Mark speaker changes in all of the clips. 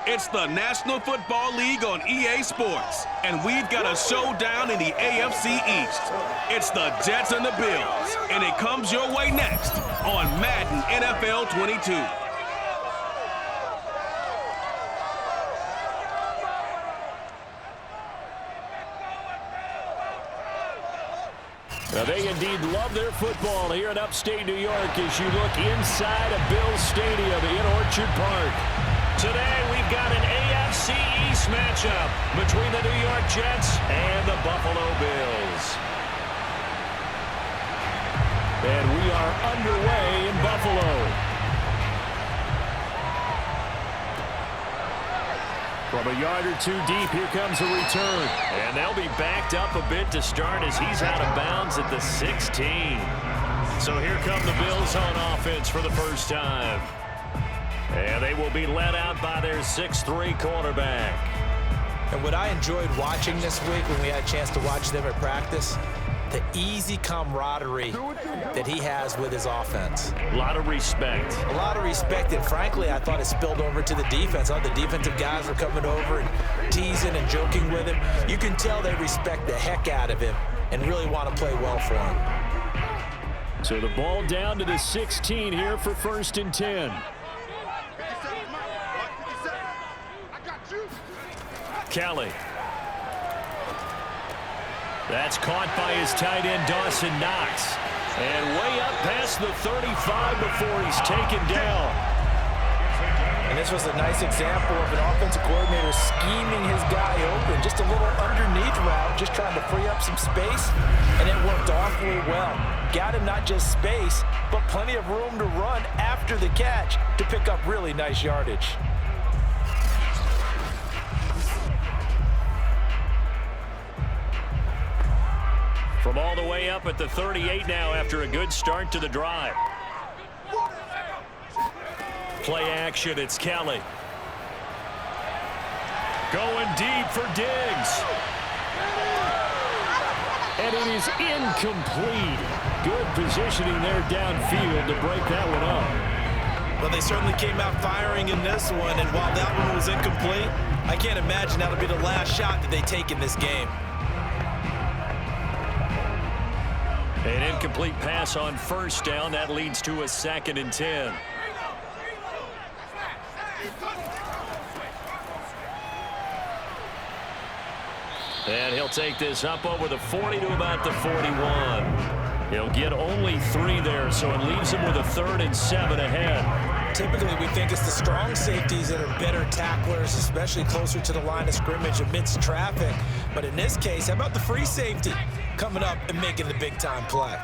Speaker 1: It's the National Football League on EA Sports, and we've got a showdown in the AFC East. It's the Jets and the Bills, and it comes your way next on Madden NFL 22.
Speaker 2: Now, they indeed love their football here in upstate New York as you look inside of Bills Stadium in Orchard Park. Today, we've got an AFC East matchup between the New York Jets and the Buffalo Bills. And we are underway in Buffalo. From a yard or two deep, here comes a return. And they'll be backed up a bit to start as he's out of bounds at the 16. So here come the Bills on offense for the first time. And they will be led out by their 6'3" quarterback.
Speaker 3: And what I enjoyed watching this week when we had a chance to watch them at practice, the easy camaraderie that he has with his offense.
Speaker 2: A lot of respect.
Speaker 3: A lot of respect, and frankly, I thought it spilled over to the defense. All the defensive guys were coming over and teasing and joking with him. You can tell they respect the heck out of him and really want to play well for him.
Speaker 2: So the ball down to the 16 here for 1st and 10. Kelly. That's caught by his tight end, Dawson Knox. And way up past the 35 before he's taken down.
Speaker 3: And this was a nice example of an offensive coordinator scheming his guy open. Just a little underneath route, just trying to free up some space. And it worked awfully well. Got him not just space, but plenty of room to run after the catch to pick up really nice yardage.
Speaker 2: From all the way up at the 38 now after a good start to the drive. Play action, it's Kelly. Going deep for Diggs. And it is incomplete. Good positioning there downfield to break that one up.
Speaker 3: Well, they certainly came out firing in this one, and while that one was incomplete, I can't imagine that'll be the last shot that they take in this game.
Speaker 2: An incomplete pass on 1st down. That leads to a 2nd and 10. And he'll take this up over the 40 to about the 41. He'll get only 3 there, so it leaves him with a 3rd and 7 ahead.
Speaker 3: Typically, we think it's the strong safeties that are better tacklers, especially closer to the line of scrimmage amidst traffic. But in this case, how about the free safety coming up and making the big-time play?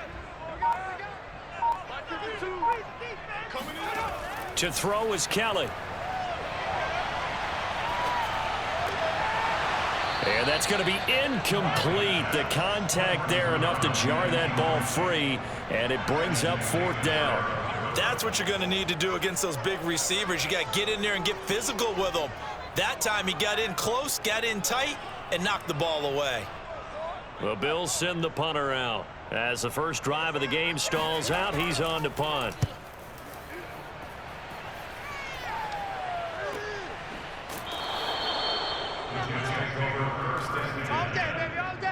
Speaker 2: To throw is Kelly. And that's going to be incomplete. The contact there enough to jar that ball free, and it brings up 4th down.
Speaker 3: That's what you're going to need to do against those big receivers. You got to get in there and get physical with them. That time he got in close, got in tight, and knocked the ball away.
Speaker 2: The Bills send the punter out. As the first drive of the game stalls out, he's on to punt.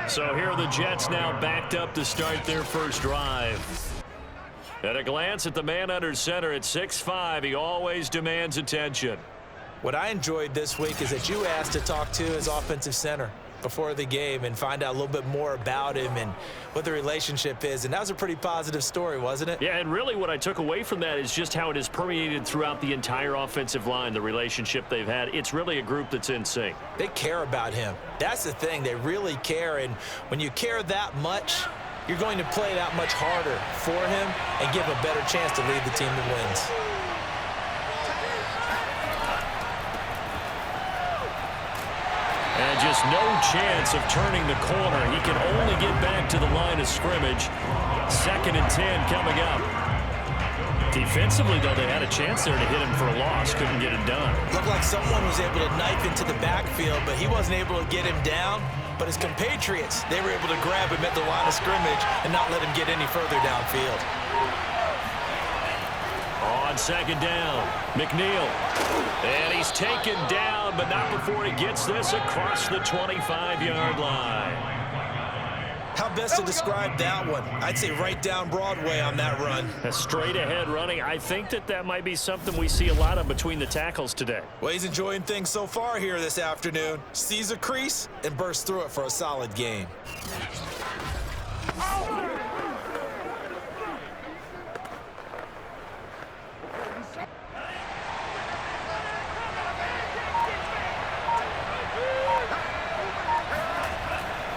Speaker 2: So here are the Jets now backed up to start their first drive. At a glance at the man under center at 6'5", he always demands attention.
Speaker 3: What I enjoyed this week is that you asked to talk to his offensive center before the game and find out a little bit more about him and what the relationship is. And that was a pretty positive story, wasn't it?
Speaker 2: Yeah, and really what I took away from that is just how it has permeated throughout the entire offensive line, the relationship they've had. It's really a group that's in sync.
Speaker 3: They care about him. That's the thing. They really care. And when you care that much, you're going to play that much harder for him and give him a better chance to lead the team that wins.
Speaker 2: And just no chance of turning the corner. He can only get back to the line of scrimmage. 2nd and 10 coming up. Defensively, though, they had a chance there to hit him for a loss. Couldn't get it done.
Speaker 3: Looked like someone was able to knife into the backfield, but he wasn't able to get him down. But his compatriots, they were able to grab him at the line of scrimmage and not let him get any further downfield.
Speaker 2: On On second down, McNeil. And he's taken down, but not before he gets this across the 25-yard line.
Speaker 3: How best to describe that one? I'd say right down Broadway on that run.
Speaker 2: A straight-ahead running. I think that might be something we see a lot of between the tackles today.
Speaker 3: Well, he's enjoying things so far here this afternoon. Sees a crease and bursts through it for a solid gain.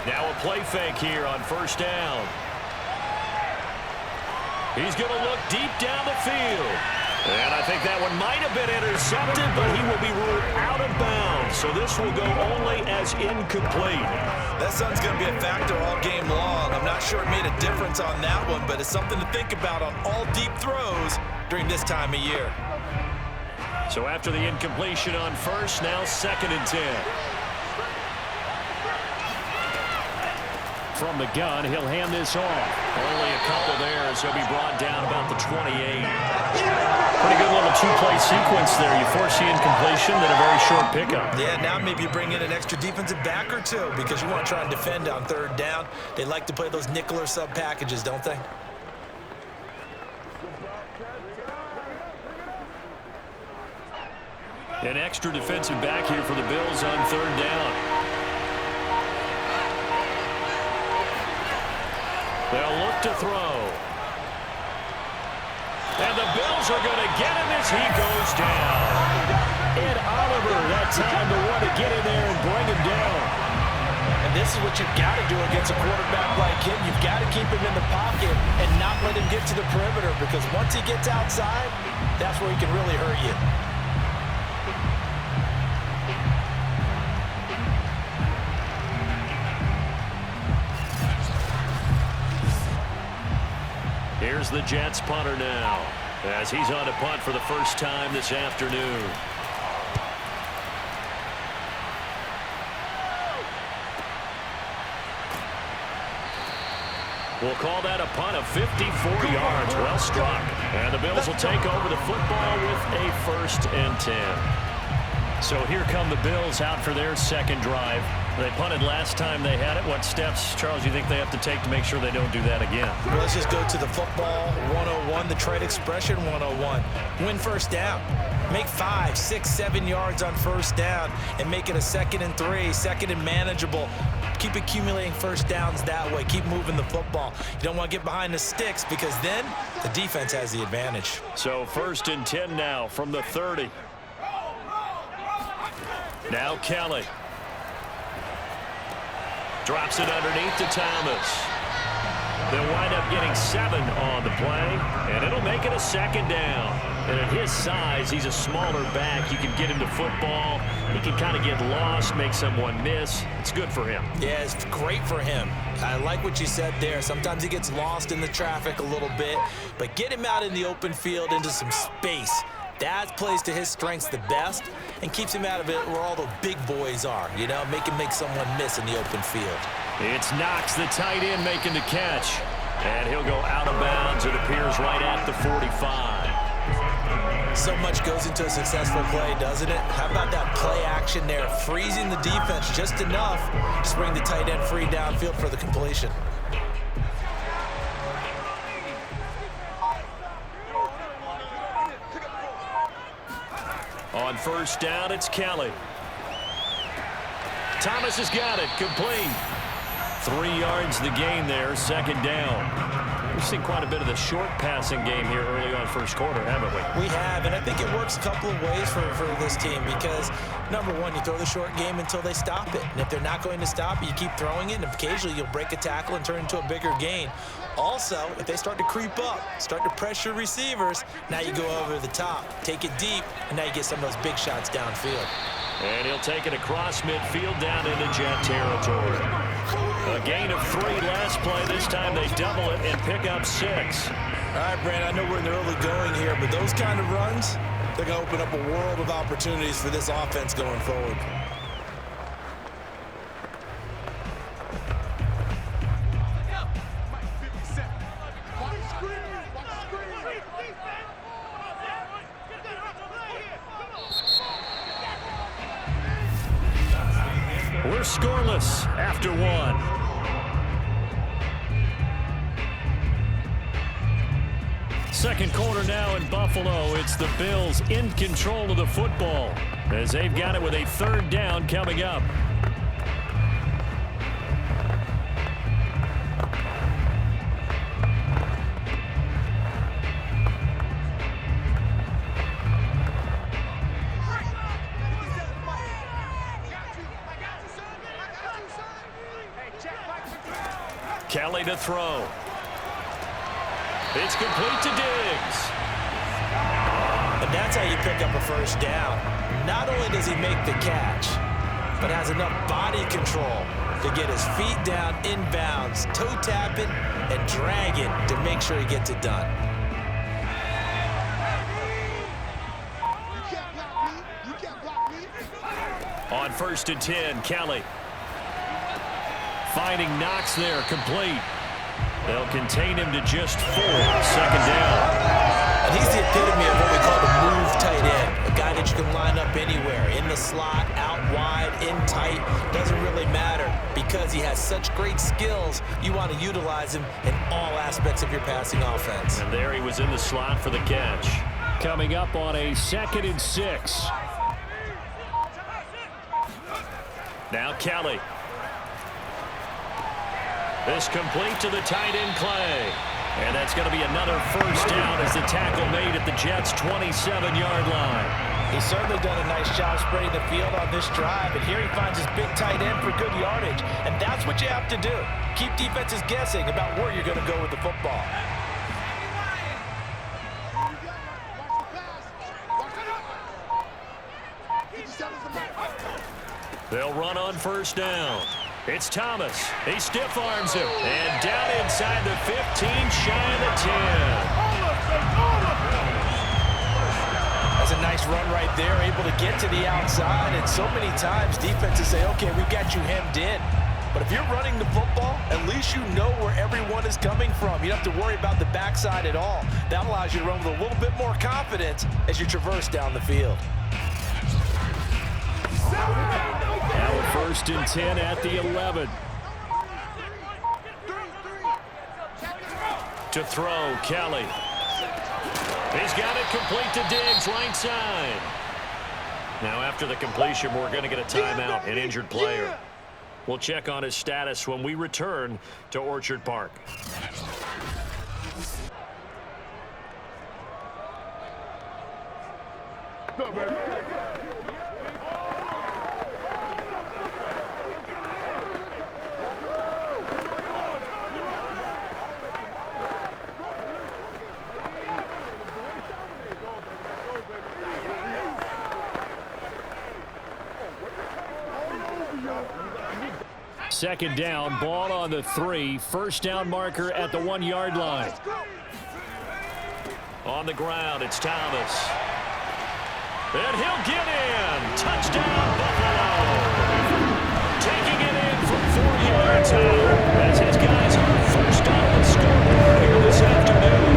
Speaker 2: Now a play fake here on first down. He's going to look deep down the field. And I think that one might have been intercepted, but he will be ruled out of bounds. So this will go only as incomplete.
Speaker 3: That sun's going to be a factor all game long. I'm not sure it made a difference on that one, but it's something to think about on all deep throws during this time of year.
Speaker 2: So after the incompletion on first, now 2nd and 10. From the gun, he'll hand this off. Only a couple there as he'll be brought down about the 28. Pretty good little two-play sequence there. You force the incompletion, then a very short pickup.
Speaker 3: Yeah, now maybe you bring in an extra defensive back or two because you want to try and defend on 3rd down. They like to play those nickel or sub packages, don't they?
Speaker 2: An extra defensive back here for the Bills on 3rd down. They'll look to throw. And the Bills are going to get him as he goes down. Ed Oliver, that time to want to get in there and bring him down.
Speaker 3: And this is what you've got to do against a quarterback like him. You've got to keep him in the pocket and not let him get to the perimeter because once he gets outside, that's where he can really hurt you.
Speaker 2: Here's the Jets punter now as he's on to punt for the first time this afternoon. We'll call that a punt of 54 yards. Well struck. And the Bills will take over the football with a 1st and 10. So here come the Bills out for their 2nd drive. They punted last time they had it. What steps, Charles, you think they have to take to make sure they don't do that again?
Speaker 3: Well, let's just go to the football 101, the trade expression 101. Win 1st down. Make 5, 6, 7 yards on 1st down and make it a 2nd and 3, 2nd and manageable. Keep accumulating 1st downs that way. Keep moving the football. You don't want to get behind the sticks because then the defense has the advantage.
Speaker 2: So 1st and 10 now from the 30. Now Kelly. Drops it underneath to Thomas. They'll wind up getting 7 on the play, and it'll make it a 2nd down. And at his size, he's a smaller back. You can get him to football. He can kind of get lost, make someone miss. It's good for him.
Speaker 3: Yeah, it's great for him. I like what you said there. Sometimes he gets lost in the traffic a little bit, but get him out in the open field into some space. That plays to his strengths the best and keeps him out of it where all the big boys are, you know, make someone miss in the open field.
Speaker 2: It's Knox, the tight end, making the catch. And he'll go out of bounds, it appears, right at the 45.
Speaker 3: So much goes into a successful play, doesn't it? How about that play action there, freezing the defense just enough to bring the tight end free downfield for the completion.
Speaker 2: On 1st down, it's Kelly. Thomas has got it, complete. 3 yards the gain there, 2nd down. We've seen quite a bit of the short passing game here early on 1st quarter, haven't we?
Speaker 3: We have, and I think it works a couple of ways for this team because, number one, you throw the short game until they stop it. And if they're not going to stop it, you keep throwing it, and occasionally you'll break a tackle and turn it into a bigger gain. Also, if they start to creep up, start to pressure receivers, now you go over the top, take it deep, and now you get some of those big shots downfield.
Speaker 2: And he'll take it across midfield down into Jet territory. A gain of 3 last play. This time they double it and pick up 6.
Speaker 3: All right, Brandon, I know we're in the early going here, but those kind of runs, they're going to open up a world of opportunities for this offense going forward.
Speaker 2: We're scoreless after one. Second quarter now in Buffalo. It's the Bills in control of the football as they've got it with a third down coming up. Kelly to throw. It's complete to Diggs.
Speaker 3: And that's how you pick up a first down. Not only does he make the catch, but has enough body control to get his feet down inbounds, toe tapping and dragging to make sure he gets it done.
Speaker 2: On 1st and 10, Kelly. Finding Knox there, complete. They'll contain him to just 4, second down.
Speaker 3: And he's the epitome of what we call the move tight end. A guy that you can line up anywhere, in the slot, out wide, in tight. Doesn't really matter because he has such great skills. You want to utilize him in all aspects of your passing offense.
Speaker 2: And there he was in the slot for the catch. Coming up on a 2nd and 6. Now Kelly. This complete to the tight end Clay. And that's going to be another first down as the tackle made at the Jets' 27-yard line.
Speaker 3: He's certainly done a nice job spreading the field on this drive. And here he finds his big tight end for good yardage. And that's what you have to do. Keep defenses guessing about where you're going to go with the football.
Speaker 2: They'll run on first down. It's Thomas. He stiff arms him. And down inside the 15, shy of the 10.
Speaker 3: That's a nice run right there, able to get to the outside. And so many times defenses say, okay, we've got you hemmed in. But if you're running the football, at least you know where everyone is coming from. You don't have to worry about the backside at all. That allows you to run with a little bit more confidence as you traverse down the field.
Speaker 2: Now 1st and 10 at the 11. To throw, Kelly. He's got it complete to Diggs, right side. Now after the completion, we're going to get a timeout, an injured player. We'll check on his status when we return to Orchard Park. Second down, ball on the 3. First down marker at the 1-yard line. On the ground, it's Thomas. And he'll get in. Touchdown, Buffalo. Taking it in from 4 yards out as his guys are first on the scoreboard here this afternoon.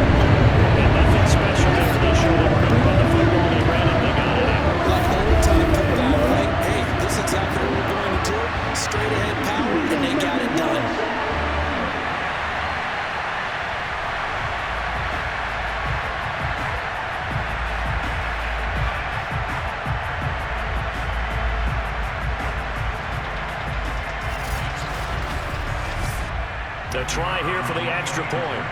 Speaker 2: And nothing special after they showed up to run the football. They ran it, they got it in.
Speaker 3: Like old time football, right? Hey, this is exactly what we're going to do. Straight ahead power, and they got it done.
Speaker 2: The try here for the extra point.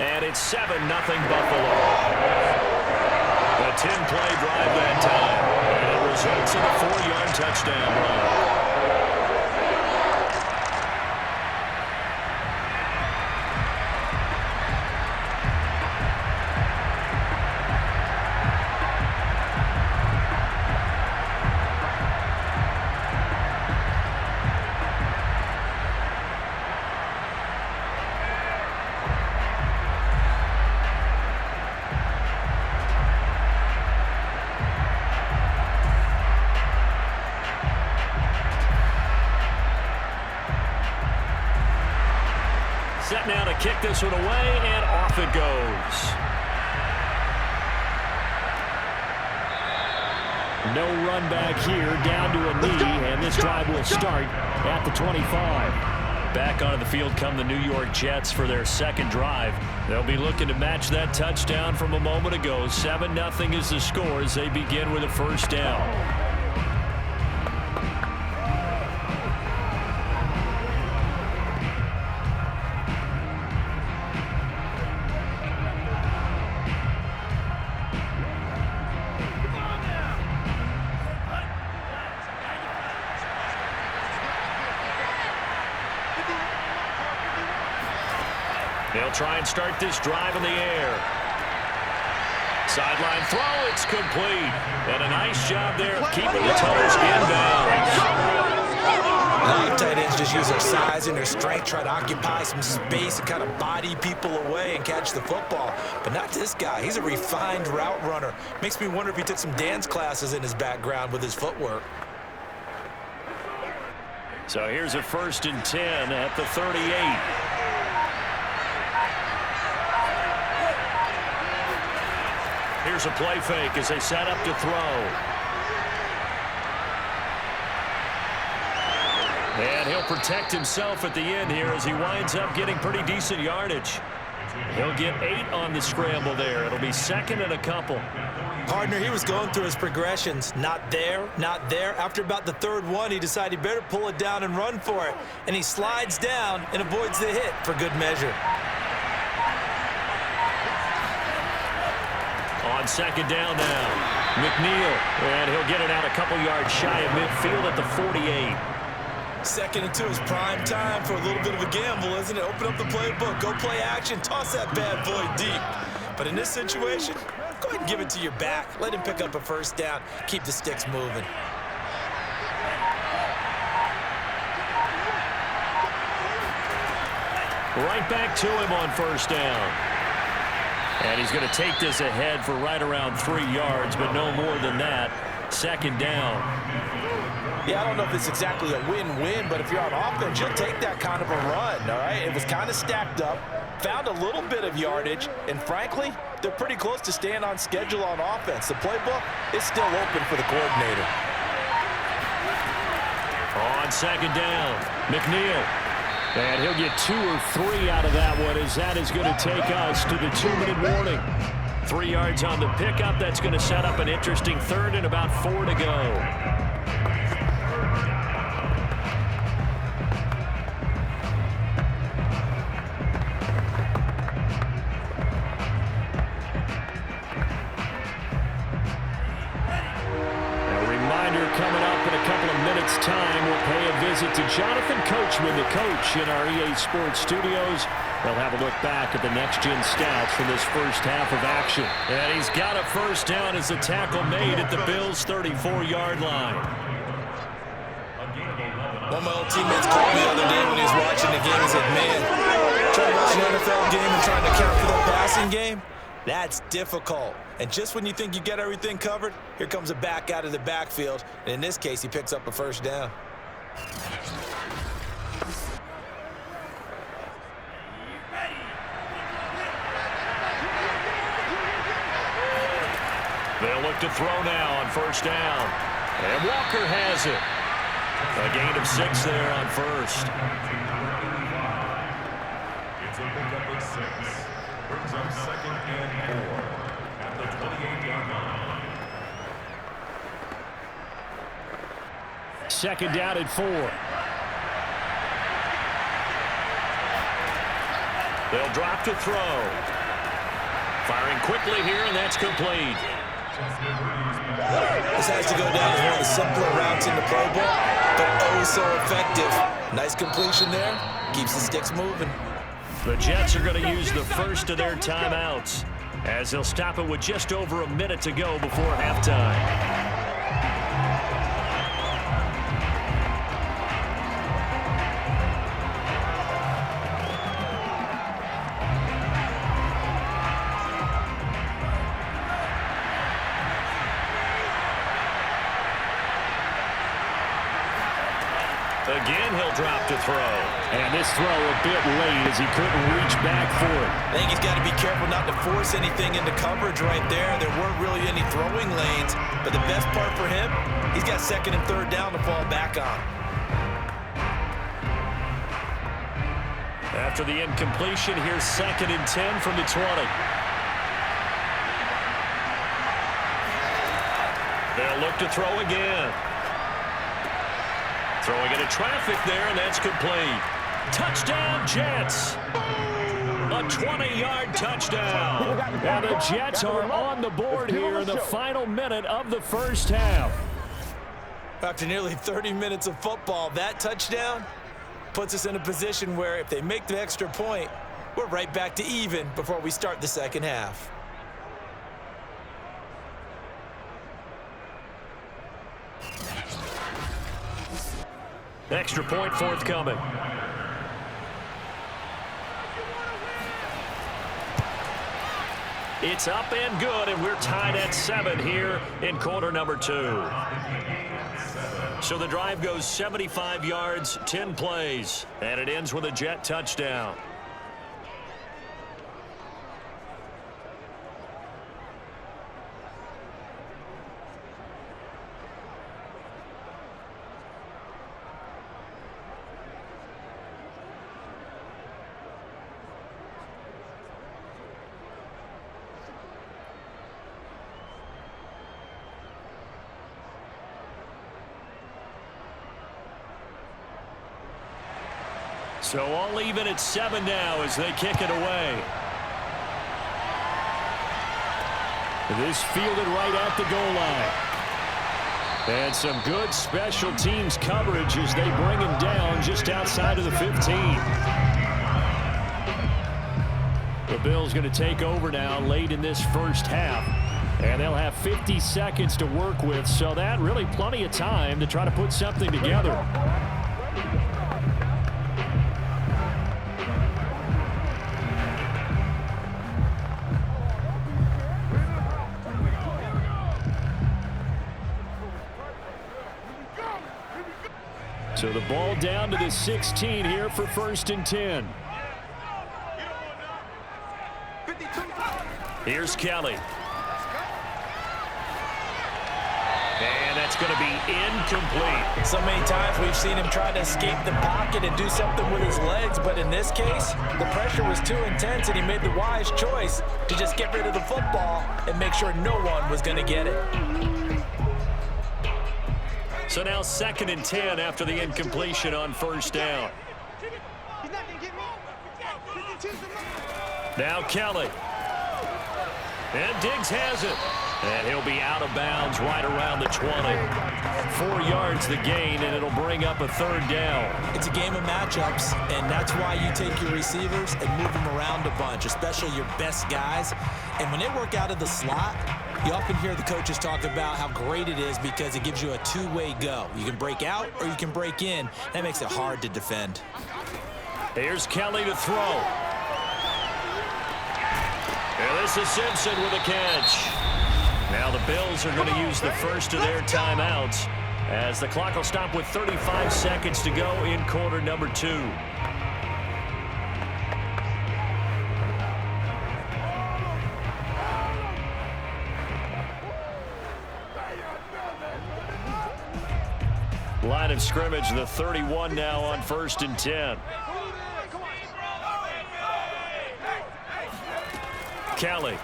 Speaker 2: And it's 7-0 Buffalo. A 10-play drive that time. And it results in a 4-yard touchdown run. Set now to kick this one away, and off it goes. No run back here, down to a knee, and this drive will start at the 25. Back onto the field come the New York Jets for their second drive. They'll be looking to match that touchdown from a moment ago. 7-0 is the score as they begin with a first down. They'll try and start this drive in the air. Sideline throw, it's complete. And a nice job there of keeping the toes inbounds.
Speaker 3: A lot of tight ends just use their size and their strength, try to occupy some space and kind of body people away and catch the football. But not this guy. He's a refined route runner. Makes me wonder if he took some dance classes in his background with his footwork.
Speaker 2: So here's a 1st and 10 at the 38. Here's a play fake as they set up to throw. And he'll protect himself at the end here as he winds up getting pretty decent yardage. He'll get 8 on the scramble there. It'll be 2nd and a couple.
Speaker 3: Partner, he was going through his progressions. Not there, not there. After about the 3rd one, he decided he better pull it down and run for it. And he slides down and avoids the hit for good measure.
Speaker 2: On 2nd down now, McNeil, and he'll get it out a couple yards shy of midfield at the 48.
Speaker 3: 2nd and 2 is prime time for a little bit of a gamble, isn't it? Open up the playbook, go play action, toss that bad boy deep. But in this situation, go ahead and give it to your back. Let him pick up a 1st down, keep the sticks moving.
Speaker 2: Right back to him on 1st down. And he's going to take this ahead for right around 3 yards, but no more than that. 2nd down.
Speaker 3: Yeah, I don't know if it's exactly a win-win, but if you're on offense, you'll take that kind of a run, all right? It was kind of stacked up, found a little bit of yardage, and frankly, they're pretty close to staying on schedule on offense. The playbook is still open for the coordinator.
Speaker 2: On 2nd down, McNeil. And he'll get 2 or 3 out of that one as that is going to take us to the 2-minute warning. 3 yards on the pickup. That's going to set up an interesting 3rd and about 4 to go. Coming up in a couple of minutes' time, we'll pay a visit to Jonathan Coachman, the coach in our EA Sports studios. They'll have a look back at the next-gen stats from this first half of action. And he's got a 1st down as the tackle made at the Bills' 34-yard line.
Speaker 3: One of my old teammates called me the other day when he was watching the game. He said, man, trying to watch an NFL game and trying to count for that passing game, that's difficult. And just when you think you get everything covered, here comes a back out of the backfield. And in this case, he picks up a 1st down.
Speaker 2: They'll look to throw now on 1st down. And Walker has it. A gain of 6 there on 1st.
Speaker 4: It's a pickup of 6. Brings up 2nd and 4 at the 28-yard line.
Speaker 2: 2nd down at 4. They'll drop to throw. Firing quickly here, and that's complete.
Speaker 3: This has to go down as one of the simpler routes in the playbook, but oh so effective. Nice completion there. Keeps the sticks moving.
Speaker 2: The Jets are going to use the first of their timeouts as they'll stop it with just over a minute to go before halftime. Again, he'll drop to throw. And this throw a bit late as he couldn't reach back for it.
Speaker 3: I think he's got to be careful not to force anything into coverage right there. There weren't really any throwing lanes, but the best part for him, he's got second and third down to fall back on.
Speaker 2: After the incompletion, here's 2nd and 10 from the 20. They'll look to throw again. Throwing into traffic there, and that's complete. Touchdown, Jets. A 20-yard touchdown. And the Jets are on the board here in the final minute of the first half.
Speaker 3: After nearly 30 minutes of football, that touchdown puts us in a position where if they make the extra point, we're right back to even before we start the second half.
Speaker 2: Extra point forthcoming. It's up and good, and we're tied at 7 here in quarter number 2. So the drive goes 75 yards, 10 plays, and it ends with a Jet touchdown. So all even at 7 now as they kick it away. This fielded right at the goal line. And some good special teams coverage as they bring him down just outside of the 15. The Bills going to take over now late in this first half. And they'll have 50 seconds to work with, so that really plenty of time to try to put something together. So the ball down to the 16 here for 1st and 10. Here's Kelly. And that's going to be incomplete.
Speaker 3: So many times we've seen him try to escape the pocket and do something with his legs, but in this case, the pressure was too intense and he made the wise choice to just get rid of the football and make sure no one was going to get it.
Speaker 2: So now 2nd and 10 after the incompletion on 1st down. Now Kelly. And Diggs has it. And he'll be out of bounds right around the 20. 4 yards the gain, and it'll bring up a 3rd down.
Speaker 3: It's a game of matchups, and that's why you take your receivers and move them around a bunch, especially your best guys. And when they work out of the slot, you often hear the coaches talk about how great it is because it gives you a two-way go. You can break out or you can break in. That makes it hard to defend.
Speaker 2: Here's Kelly to throw. And this is Simpson with a catch. Now the Bills are going to use the first of their timeouts as the clock will stop with 35 seconds to go in quarter number 2. Line of scrimmage, the 31 now on 1st and 10. Kelly.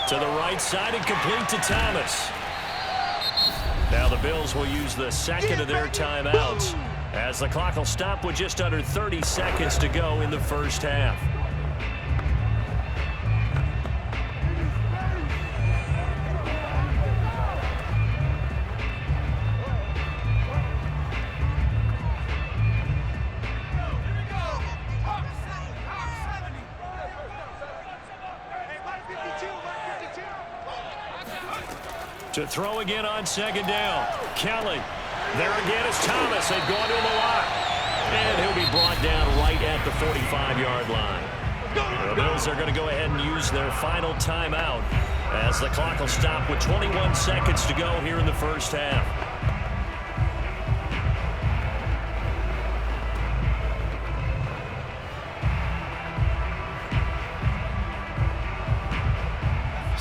Speaker 2: To the right side and complete to Thomas. Now the Bills will use the second of their timeouts as the clock will stop with just under 30 seconds to go in the first half. To throw again on 2nd down. Kelly. There again is Thomas. They've gone to him a lot. And he'll be brought down right at the 45-yard line. The Bills are going to go ahead and use their final timeout as the clock will stop with 21 seconds to go here in the first half.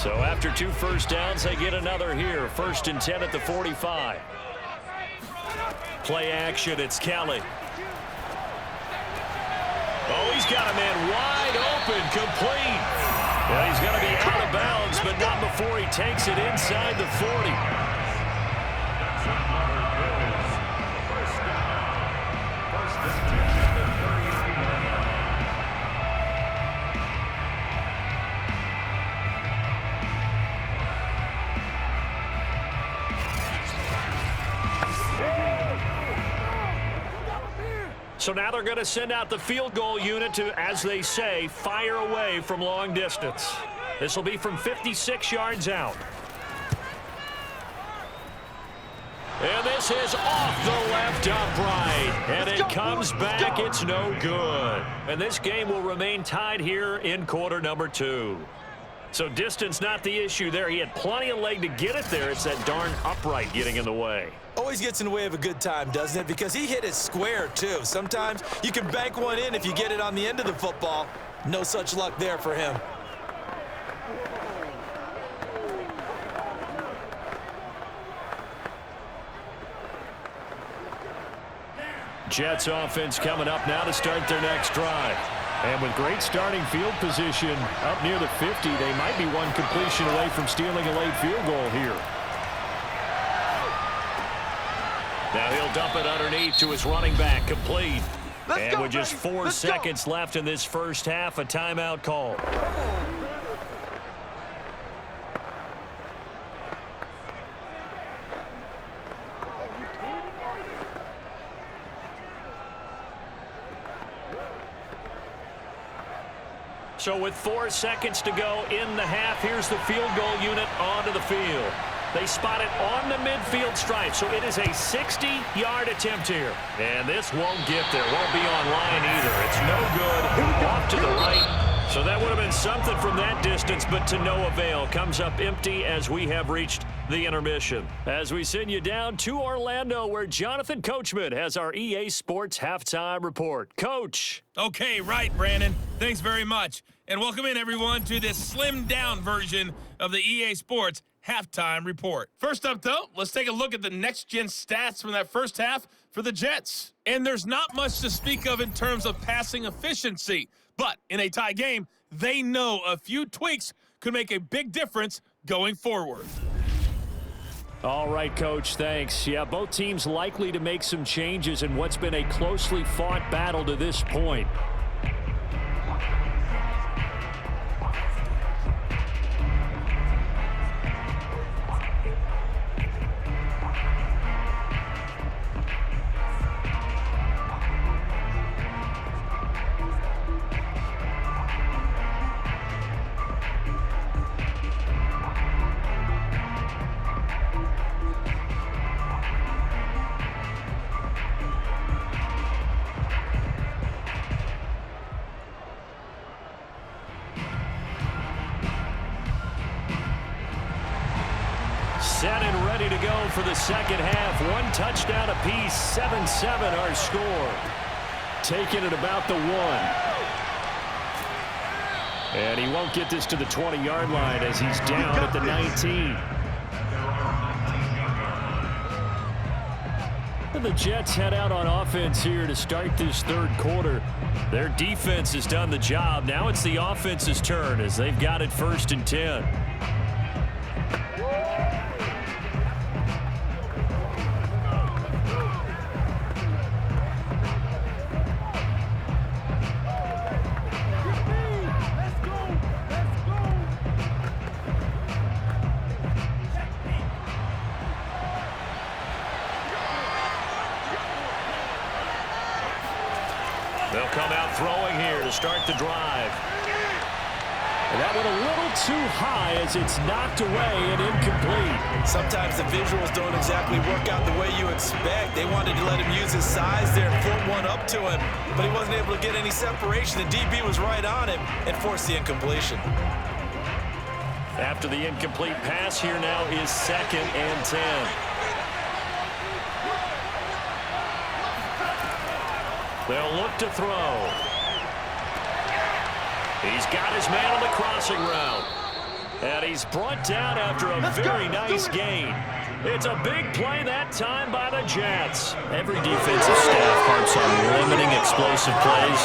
Speaker 2: So after 2 first downs, they get another here. 1st and 10 at the 45. Play action, it's Kelly. Oh, he's got a man wide open, complete. Well, he's going to be out of bounds, but not before he takes it inside the 40. So now they're going to send out the field goal unit to, as they say, fire away from long distance. This will be from 56 yards out. And this is off the left upright. And it comes back. It's no good. And this game will remain tied here in quarter number 2. So distance not the issue there. He had plenty of leg to get it there. It's that darn upright getting in the way.
Speaker 3: Always gets in the way of a good time, doesn't it? Because he hit it square, too. Sometimes you can bank one in if you get it on the end of the football. No such luck there for him.
Speaker 2: Jets offense coming up now to start their next drive. And with great starting field position up near the 50, they might be one completion away from stealing a late field goal here. Now he'll dump it underneath to his running back, complete. And with just 4 seconds left in this first half, a timeout call. So with 4 seconds to go in the half, here's the field goal unit onto the field. They spot it on the midfield stripe, so it is a 60-yard attempt here. And this won't get there. Won't be on line either. It's no good. Off to the right. So that would have been something from that distance, but to no avail. Comes up empty as we have reached the intermission. As we send you down to Orlando, where Jonathan Coachman has our EA Sports Halftime Report. Coach.
Speaker 5: Okay, right, Brandon. Thanks very much. And welcome in, everyone, to this slimmed-down version of the EA Sports Halftime Report. First up, though, let's take a look at the next-gen stats from that first half for the Jets. And there's not much to speak of in terms of passing efficiency. But in a tie game, they know a few tweaks could make a big difference going forward.
Speaker 2: All right, Coach, thanks. Yeah, both teams likely to make some changes in what's been a closely fought battle to this point. Set and ready to go for the second half. 1 touchdown apiece, 7-7 our score. Taking it about the 1. And he won't get this to the 20-yard line as he's down at the 19. And the Jets head out on offense here to start this third quarter. Their defense has done the job. Now it's the offense's turn as they've got it 1st and 10. They'll come out throwing here to start the drive. And that went a little too high as it's knocked away and incomplete.
Speaker 3: Sometimes the visuals don't exactly work out the way you expect. They wanted to let him use his size there and foot one up to him, but he wasn't able to get any separation. The DB was right on him and forced the incompletion.
Speaker 2: After the incomplete pass, here now is 2nd and 10. They'll look to throw. He's got his man on the crossing route. And he's brought down after a very nice gain. It's a big play that time by the Jets.
Speaker 6: Every defensive staff harps on limiting explosive plays.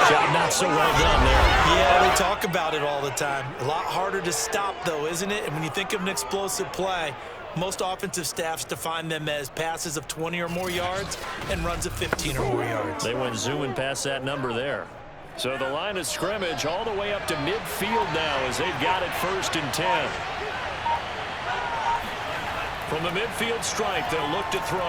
Speaker 6: Job not so well done there.
Speaker 3: Yeah, they talk about it all the time. A lot harder to stop, though, isn't it? And when you think of an explosive play, most offensive staffs define them as passes of 20 or more yards and runs of 15 or more yards.
Speaker 2: They went zooming past that number there. So the line of scrimmage all the way up to midfield now as they've got it 1st and 10. From the midfield stripe, they'll look to throw.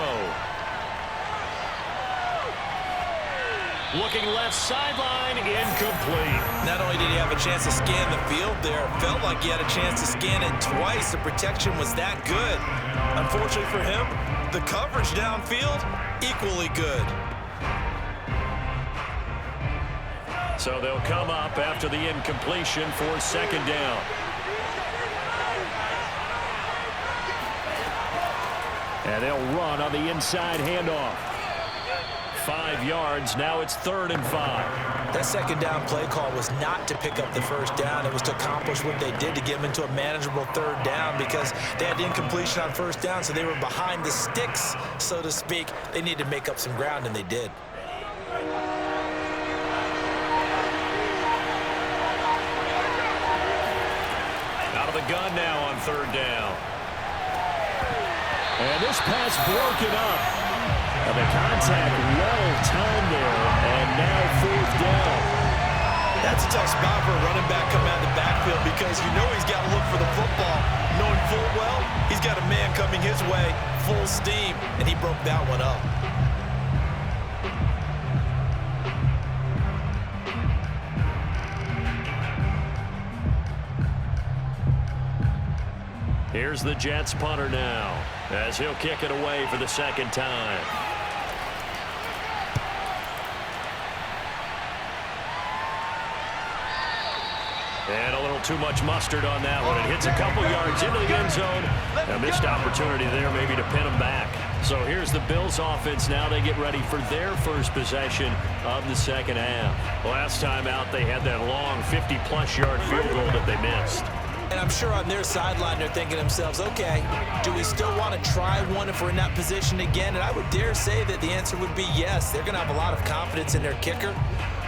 Speaker 2: Looking left sideline, incomplete.
Speaker 3: Not only did he have a chance to scan the field there, it felt like he had a chance to scan it twice. The protection was that good. Unfortunately for him, the coverage downfield, equally good.
Speaker 2: So they'll come up after the incompletion for 2nd down. And they'll run on the inside handoff. 5 yards. Now it's 3rd and 5.
Speaker 3: That 2nd down play call was not to pick up the 1st down. It was to accomplish what they did to get them into a manageable 3rd down because they had incompletion on 1st down, so they were behind the sticks, so to speak. They needed to make up some ground, and they did.
Speaker 2: Out of the gun now on 3rd down. And this pass broken up. And the contact well-timed there, and now 4th down.
Speaker 3: That's a tough spot for a running back coming out of the backfield because you know he's got to look for the football, knowing full well he's got a man coming his way, full steam, and he broke that one up.
Speaker 2: Here's the Jets punter now as he'll kick it away for the 2nd time. And a little too much mustard on that one. It hits a couple yards into the end zone. A missed opportunity there maybe to pin them back. So here's the Bills offense now. They get ready for their first possession of the 2nd half. Last time out they had that long 50-plus yard field goal that they missed.
Speaker 3: And I'm sure on their sideline they're thinking to themselves, okay, do we still want to try one if we're in that position again? And I would dare say that the answer would be yes. They're going to have a lot of confidence in their kicker.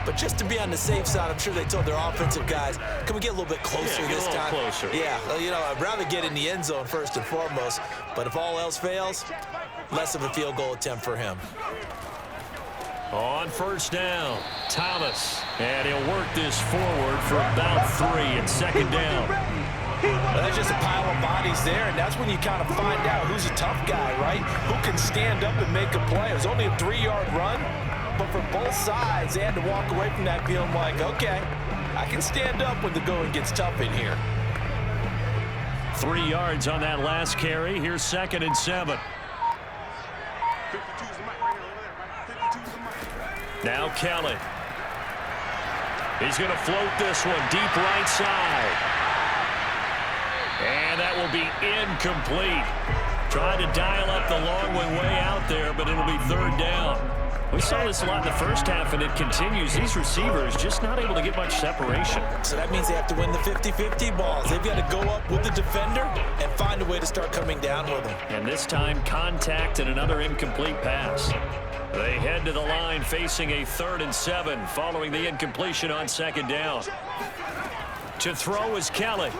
Speaker 3: But just to be on the safe side, I'm sure they told their offensive guys, can we get a little bit closer this time?
Speaker 2: Closer.
Speaker 3: Yeah, well, you know, I'd rather get in the end zone first and foremost. But if all else fails, less of a field goal attempt for him.
Speaker 2: On 1st down, Thomas. And he'll work this forward for about 3 and 2nd down.
Speaker 3: Well, that's just a pile of bodies there, and that's when you kind of find out who's a tough guy, right? Who can stand up and make a play. It was only a 3-yard run, but for both sides, they had to walk away from that feeling like, okay, I can stand up when the going gets tough in here.
Speaker 2: 3 yards on that last carry. Here's 2nd and 7. Now Kelly. He's going to float this one deep right side. And that will be incomplete. Trying to dial up the long way out there, but it'll be 3rd down. We saw this a lot in the first half, and it continues. These receivers just not able to get much separation.
Speaker 3: So that means they have to win the 50-50 balls. They've got to go up with the defender and find a way to start coming down with them.
Speaker 2: And this time, contact and another incomplete pass. They head to the line facing a 3rd and 7 following the incompletion on 2nd down. To throw is Kelly.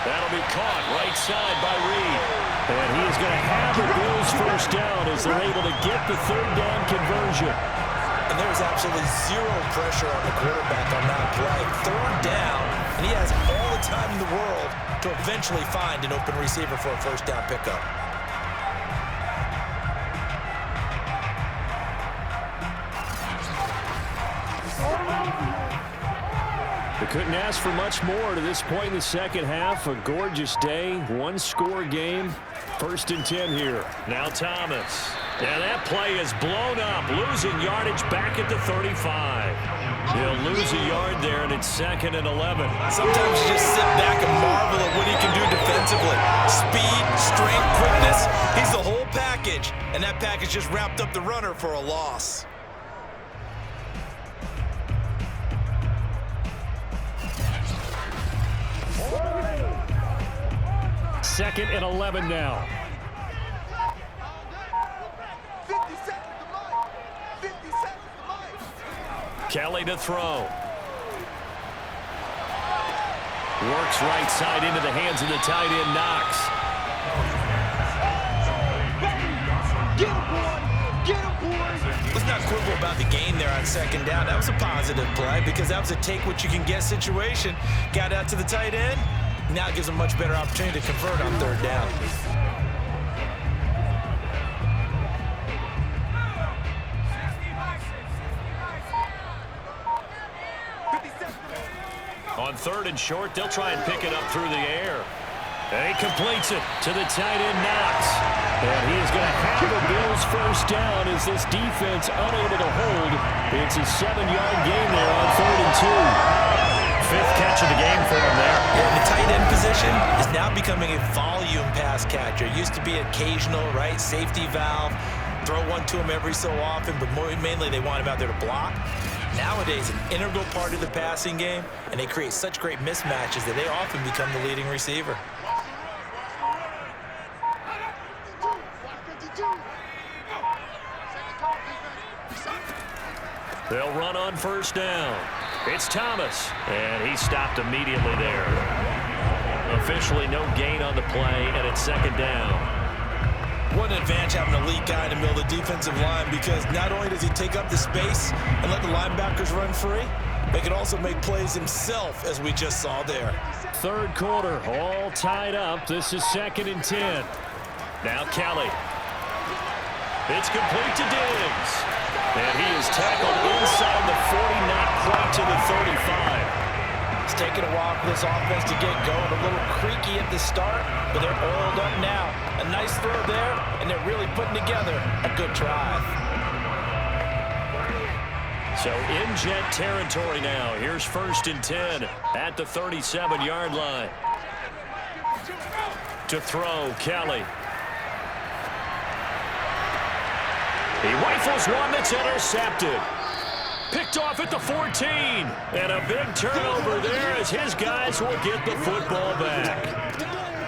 Speaker 2: That'll be caught right side by Reed. And he is going to have the Bills 1st down as they're able to get the 3rd down conversion.
Speaker 3: And there was absolutely zero pressure on the quarterback on that play. 3rd down, and he has all the time in the world to eventually find an open receiver for a 1st down pickup.
Speaker 2: They couldn't ask for much more to this point in the 2nd half. A gorgeous day, 1-score game. 1st and 10 here. Now Thomas. Yeah, that play is blown up, losing yardage back at the 35. He'll lose a yard there, and it's 2nd and 11.
Speaker 3: Sometimes you just sit back and marvel at what he can do defensively. Speed, strength, quickness, he's the whole package. And that package just wrapped up the runner for a loss.
Speaker 6: 2nd and 11 now.
Speaker 7: 50 seconds to Maye. 50 seconds to Maye.
Speaker 2: Kelly to throw. Works right side into the hands of the tight end, Knox.
Speaker 7: Get him, boy. Get him, boy.
Speaker 3: Let's not quibble about the gain there on 2nd down. That was a positive play because that was a take-what-you-can-get situation. Got out to the tight end. Now it gives them a much better opportunity to convert on 3rd down.
Speaker 2: On 3rd and short, they'll try and pick it up through the air. And he completes it to the tight end, Knox. And he is going to have the Bills' 1st down as this defense unable to hold. It's a 7-yard gain there on 3rd and 2. 5th catch of the game for him there.
Speaker 3: Yeah, the tight end position is now becoming a volume pass catcher. It used to be occasional, right? Safety valve. Throw one to him every so often, but mainly they want him out there to block. Nowadays, an integral part of the passing game, and they create such great mismatches that they often become the leading receiver.
Speaker 2: They'll run on 1st down. It's Thomas, and he stopped immediately there. Officially no gain on the play, and it's 2nd down.
Speaker 3: What an advantage having an elite guy in the middle of the defensive line, because not only does he take up the space and let the linebackers run free, but he can also make plays himself, as we just saw there.
Speaker 2: 3rd quarter, all tied up. This is 2nd and 10. Now Kelly. It's complete to Diggs. And he is tackled inside the 40, not quite to the 35.
Speaker 3: It's taken a while for this offense to get going. A little creaky at the start, but they're oiled up now. A nice throw there, and they're really putting together a good drive.
Speaker 2: So in Jet territory now. Here's 1st and 10 at the 37-yard line. To throw, Kelly. He rifles one that's intercepted. Picked off at the 14. And a big turnover there as his guys will get the football back.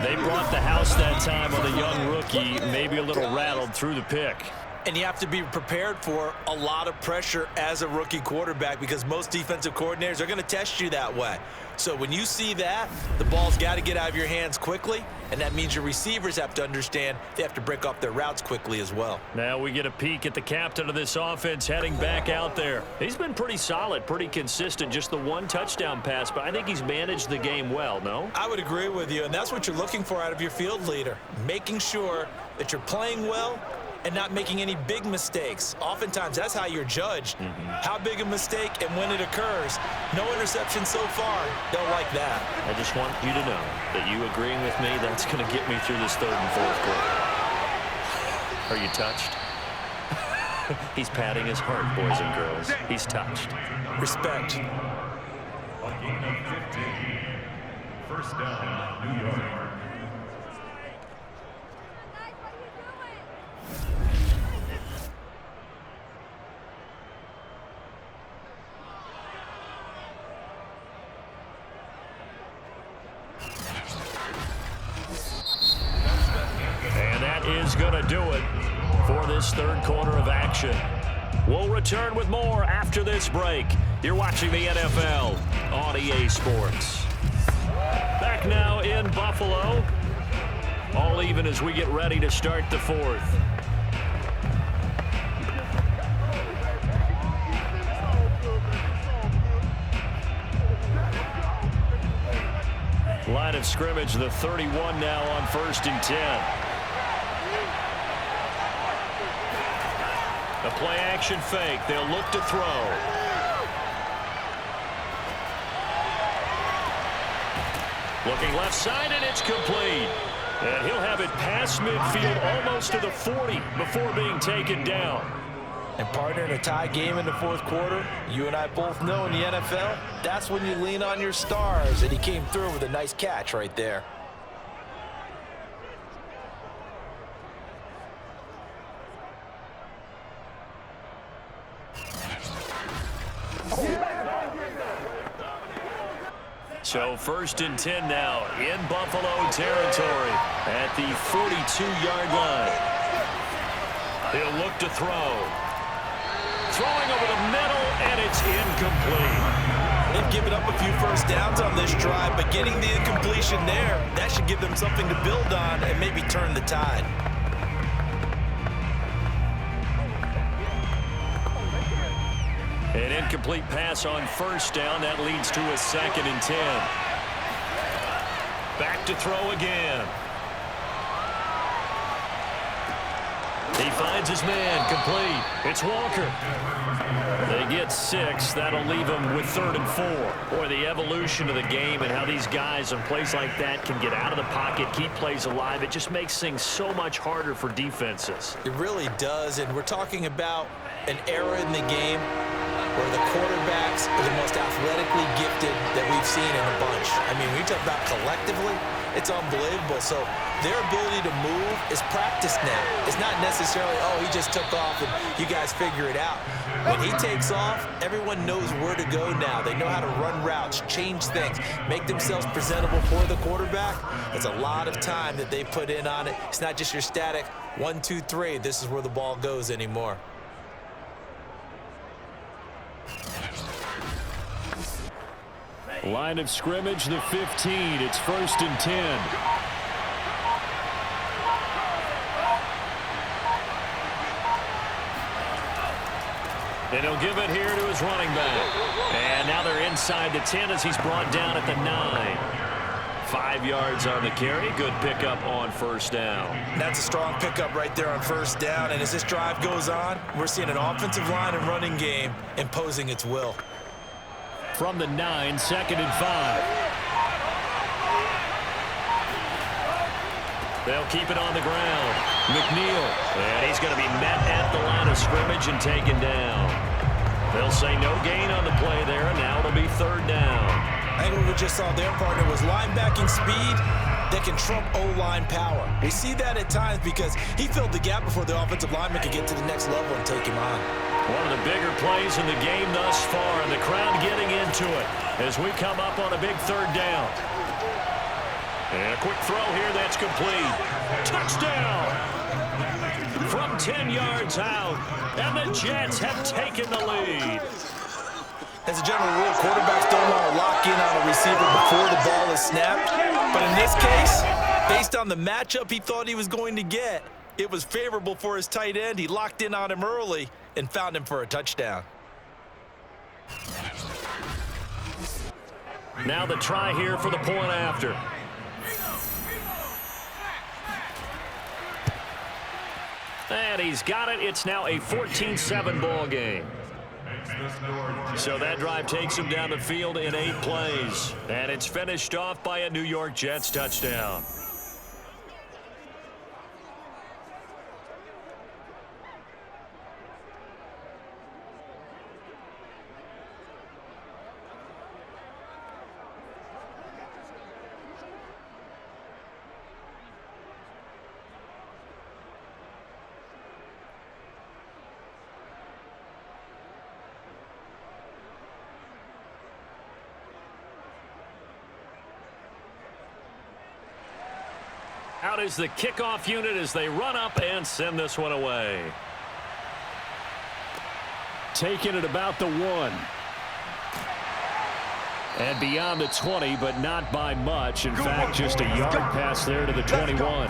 Speaker 2: They brought the house that time on the young rookie, maybe a little rattled through the pick.
Speaker 3: And you have to be prepared for a lot of pressure as a rookie quarterback, because most defensive coordinators are going to test you that way. So when you see that, the ball's got to get out of your hands quickly, and that means your receivers have to understand they have to break up their routes quickly as well.
Speaker 2: Now we get a peek at the captain of this offense heading back out there. He's been pretty solid, pretty consistent, just the 1 touchdown pass, but I think he's managed the game well, no?
Speaker 3: I would agree with you, and that's what you're looking for out of your field leader, making sure that you're playing well and not making any big mistakes. Oftentimes, that's how you're judged. How big a mistake and when it occurs. No interception so far. Don't like that.
Speaker 2: I just want you to know that you agreeing with me, that's going to get me through this 3rd and 4th quarter. Are you touched? He's patting his heart, boys and girls. He's touched.
Speaker 3: Respect.
Speaker 4: A gain of 15. 1st down, New York.
Speaker 2: Is going to do it for this 3rd quarter of action. We'll return with more after this break. You're watching the NFL on EA Sports. Back now in Buffalo. All even as we get ready to start the 4th. Line of scrimmage, the 31 now on 1st and 10. A play-action fake. They'll look to throw. Looking left side, and it's complete. And he'll have it past midfield, almost to the 40, before being taken down.
Speaker 3: And partner, in a tie game in the 4th quarter, you and I both know in the NFL, that's when you lean on your stars. And he came through with a nice catch right there.
Speaker 2: So 1st and 10 now in Buffalo territory at the 42-yard line. He'll look to throw. Throwing over the middle, and it's incomplete.
Speaker 3: They've given up a few first downs on this drive, but getting the incompletion there, that should give them something to build on and maybe turn the tide.
Speaker 2: An incomplete pass on 1st down. That leads to a 2nd and 10. Back to throw again. He finds his man, complete. It's Walker. They get 6. That'll leave him with 3rd and 4. Boy, the evolution of the game and how these guys on plays like that can get out of the pocket, keep plays alive, it just makes things so much harder for defenses.
Speaker 3: It really does, and we're talking about an era in the game where the quarterbacks are the most athletically gifted that we've seen in a bunch. I mean, when you talk about collectively, it's unbelievable. So their ability to move is practiced now. It's not necessarily, oh, he just took off and you guys figure it out. When he takes off, everyone knows where to go now. They know how to run routes, change things, make themselves presentable for the quarterback. It's a lot of time that they put in on it. It's not just your static 1, 2, 3. This is where the ball goes anymore.
Speaker 2: Line of scrimmage, the 15. It's 1st and 10. And he'll give it here to his running back. And now they're inside the 10 as he's brought down at the 9. 5 yards on the carry. Good pickup on 1st down.
Speaker 3: That's a strong pickup right there on 1st down. And as this drive goes on, we're seeing an offensive line and running game imposing its will.
Speaker 2: From the 9, 2nd and 5. They'll keep it on the ground. McNeil. And he's going to be met at the line of scrimmage and taken down. They'll say no gain on the play there, and now it'll be 3rd down.
Speaker 3: I think what we just saw their partner was linebacking speed that can trump O-line power. We see that at times because he filled the gap before the offensive lineman could get to the next level and take him on.
Speaker 2: One of the bigger plays in the game thus far, and the crowd getting into it as we come up on a big 3rd down. And a quick throw here, that's complete. Touchdown! From 10 yards out, and the Jets have taken the lead.
Speaker 3: As a general rule, quarterbacks don't want to lock in on a receiver before the ball is snapped. But in this case, based on the matchup he thought he was going to get, it was favorable for his tight end. He locked in on him early and found him for a touchdown.
Speaker 2: Now the try here for the point after. And he's got it. It's now a 14-7 ball game. So that drive takes him down the field in 8 plays. And it's finished off by a New York Jets touchdown. Out is the kickoff unit as they run up and send this one away. Taking it about the 1. And beyond the 20, but not by much. In fact, just a yard pass there to the 21.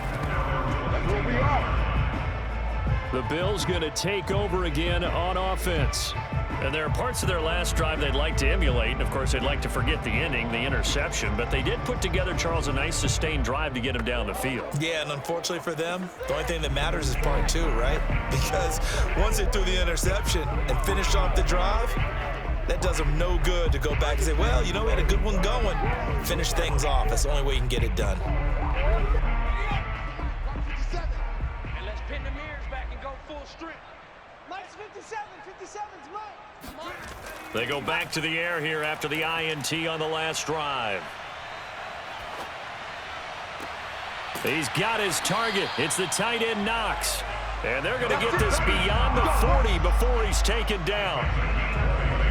Speaker 2: The Bills going to take over again on offense. And there are parts of their last drive they'd like to emulate. And, of course, they'd like to forget the ending, the interception. But they did put together, Charles, a nice sustained drive to get him down the field.
Speaker 3: Yeah, and unfortunately for them, the only thing that matters is part 2, right? Because once they threw the interception and finished off the drive, that does them no good to go back and say, well, you know, we had a good one going. Finish things off. That's the only way you can get it done.
Speaker 8: And let's pin the mirrors back and go full strength. Mike's 57. 57's Mike.
Speaker 2: They go back to the air here after the INT on the last drive. He's got his target. It's the tight end Knox. And they're going to get this beyond the 40 before he's taken down.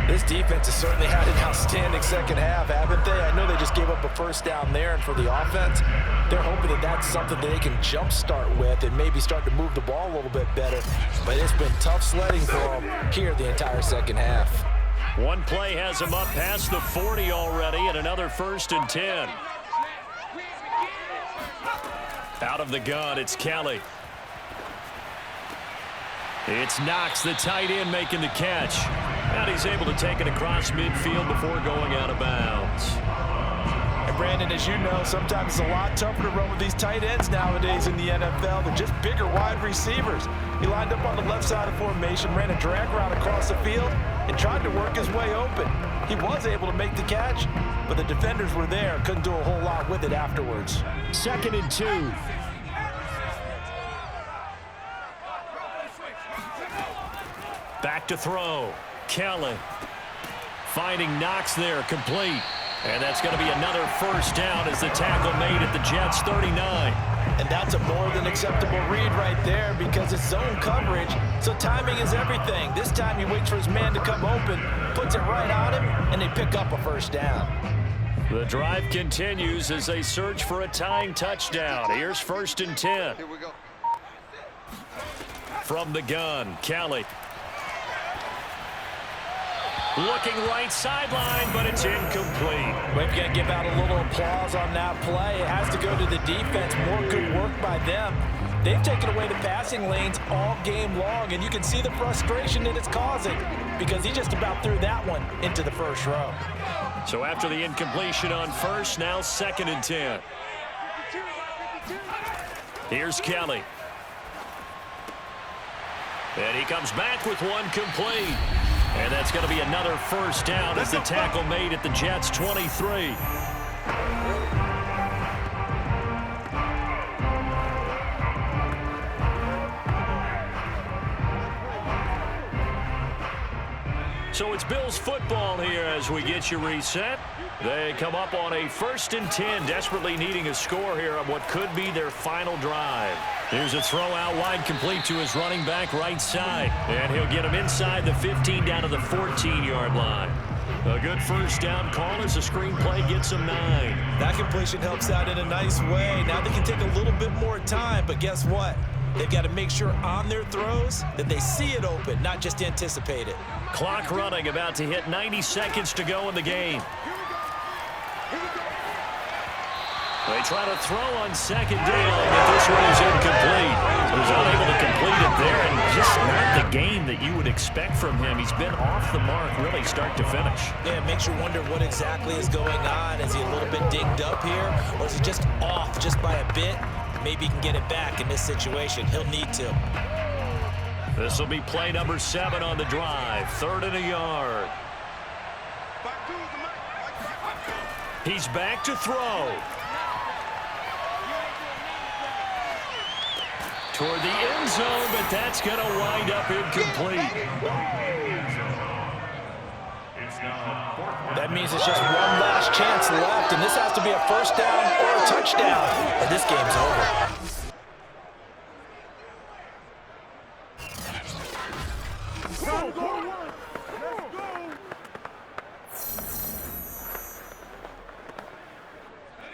Speaker 3: This defense has certainly had an outstanding second half, haven't they? I know they just gave up a first down there, and for the offense, they're hoping that that's something that they can jumpstart with and maybe start to move the ball a little bit better. But it's been tough sledding for them here the entire second half.
Speaker 2: One play has him up past the 40 already, and another 1st and 10. Out of the gun, it's Kelly. It's Knox, the tight end, making the catch. And he's able to take it across midfield before going out of bounds.
Speaker 3: And Brandon, as you know, sometimes it's a lot tougher to run with these tight ends nowadays in the NFL. They're just bigger wide receivers. He lined up on the left side of formation, ran a drag route across the field, and tried to work his way open. He was able to make the catch, but the defenders were there, couldn't do a whole lot with it afterwards.
Speaker 2: 2nd and 2. Back to throw. Kelly finding Knox there, complete. And that's going to be another 1st down as the tackle made at the Jets' 39.
Speaker 3: And that's a more than acceptable read right there because it's zone coverage, so timing is everything. This time he waits for his man to come open, puts it right on him, and they pick up a 1st down.
Speaker 2: The drive continues as they search for a tying touchdown. Here's 1st and 10.
Speaker 7: Here we go.
Speaker 2: From the gun, Kelly. Looking right sideline, but it's incomplete.
Speaker 3: We've got to give out a little applause on that play. It has to go to the defense. More good work by them. They've taken away the passing lanes all game long, and you can see the frustration that it's causing because he just about threw that one into the first row.
Speaker 2: So after the incompletion on 1st, now 2nd and 10. Here's Kelly. And he comes back with one complete. And that's going to be another 1st down as the tackle made at the Jets' 23. So it's Bills football here as we get you reset. They come up on a 1st and 10, desperately needing a score here on what could be their final drive. Here's a throw out wide, complete to his running back right side. And he'll get him inside the 15 down to the 14-yard line. A good 1st down call as the screenplay gets him 9.
Speaker 3: That completion helps out in a nice way. Now they can take a little bit more time, but guess what? They've got to make sure on their throws that they see it open, not just anticipate it.
Speaker 2: Clock running, about to hit 90 seconds to go in the game. They try to throw on 2nd down, but this one is incomplete. He was unable to complete it there, and just not the game that you would expect from him. He's been off the mark really start to finish.
Speaker 3: Yeah, it makes you wonder what exactly is going on. Is he a little bit dinged up here, or is he just off just by a bit? Maybe he can get it back in this situation. He'll need to.
Speaker 2: This will be play number 7 on the drive. 3rd and a yard. He's back to throw. Toward the end zone, but that's going to wind up incomplete.
Speaker 3: That means it's just one last chance left, and this has to be a 1st down or a touchdown, or this game's over.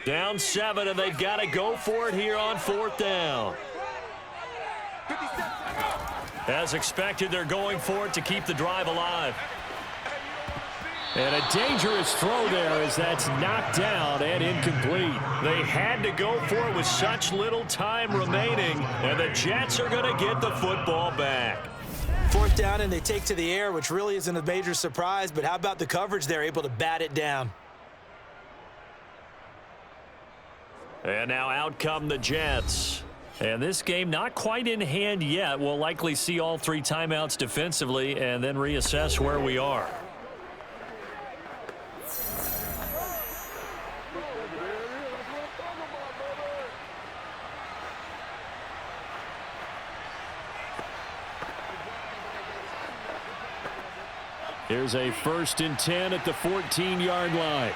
Speaker 2: Down 7, and they've got to go for it here on 4th down. As expected, they're going for it to keep the drive alive. And a dangerous throw there as that's knocked down and incomplete. They had to go for it with such little time remaining, and the Jets are going to get the football back.
Speaker 3: 4th down, and they take to the air, which really isn't a major surprise, but how about the coverage? They're able to bat it down.
Speaker 2: And now out come the Jets. And this game not quite in hand yet. We'll likely see all 3 timeouts defensively and then reassess where we are. Here's a 1st and 10 at the 14-yard line.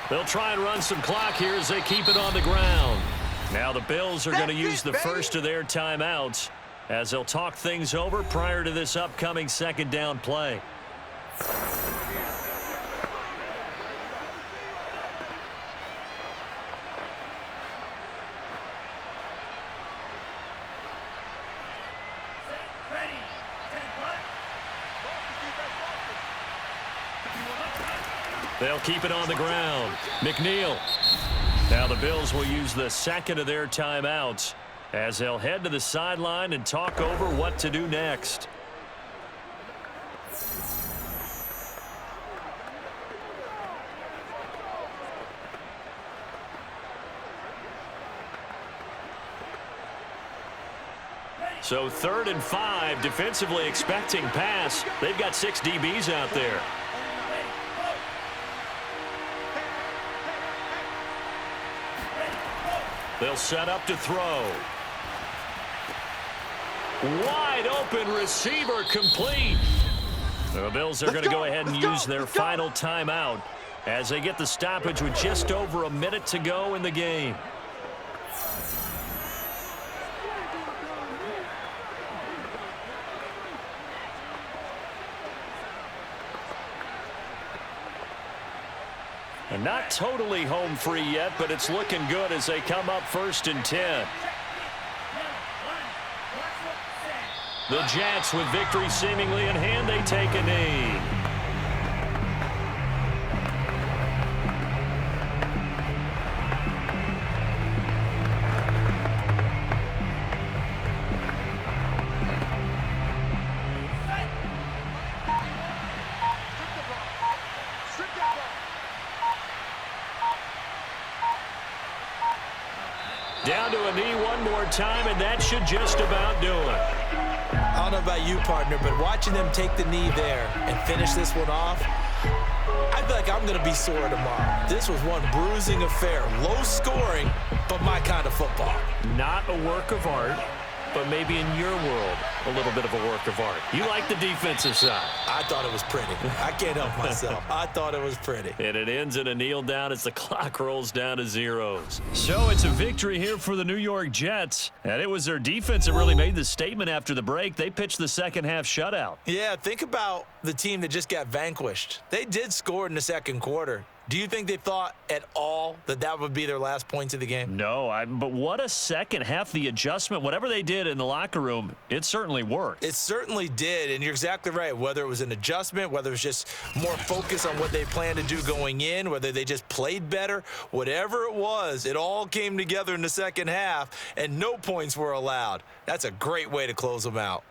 Speaker 2: They'll try and run some clock here as they keep it on the ground. Now the Bills are going to use the first of their timeouts. as they'll talk things over prior to this upcoming second down play. They'll keep it on the ground. McNeil. Now the Bills will use the second of their timeouts as they'll head to the sideline and talk over what to do next. So 3rd and 5, defensively expecting pass. They've got 6 DBs out there. They'll set up to throw. Wide open receiver complete. The Bills are going to go ahead and use their final timeout as they get the stoppage with just over a minute to go in the game. And not totally home free yet, but it's looking good as they come up 1st and 10. The Jets, with victory seemingly in hand, they take a knee. Down to a knee one more time, and that should just about do it.
Speaker 3: I don't know about you, partner, but watching them take the knee there and finish this one off, I feel like I'm going to be sore tomorrow. This was one bruising affair. Low scoring, but my kind of football.
Speaker 2: Not a work of art, but maybe in your world, a little bit of a work of art. You like the defensive side.
Speaker 3: I thought it was pretty. I can't help myself. I thought it was pretty.
Speaker 2: And it ends in a kneel down as the clock rolls down to zeros. So it's a victory here for the New York Jets. And it was their defense that really made the statement after the break. They pitched the second half shutout.
Speaker 3: Yeah, think about the team that just got vanquished. They did score in the second quarter. Do you think they thought at all that that would be their last points of the game?
Speaker 2: No, but what a second half. The adjustment, whatever they did in the locker room, it certainly worked.
Speaker 3: It certainly did, and you're exactly right. Whether it was an adjustment, whether it was just more focus on what they planned to do going in, whether they just played better, whatever it was, it all came together in the second half, and no points were allowed. That's a great way to close them out.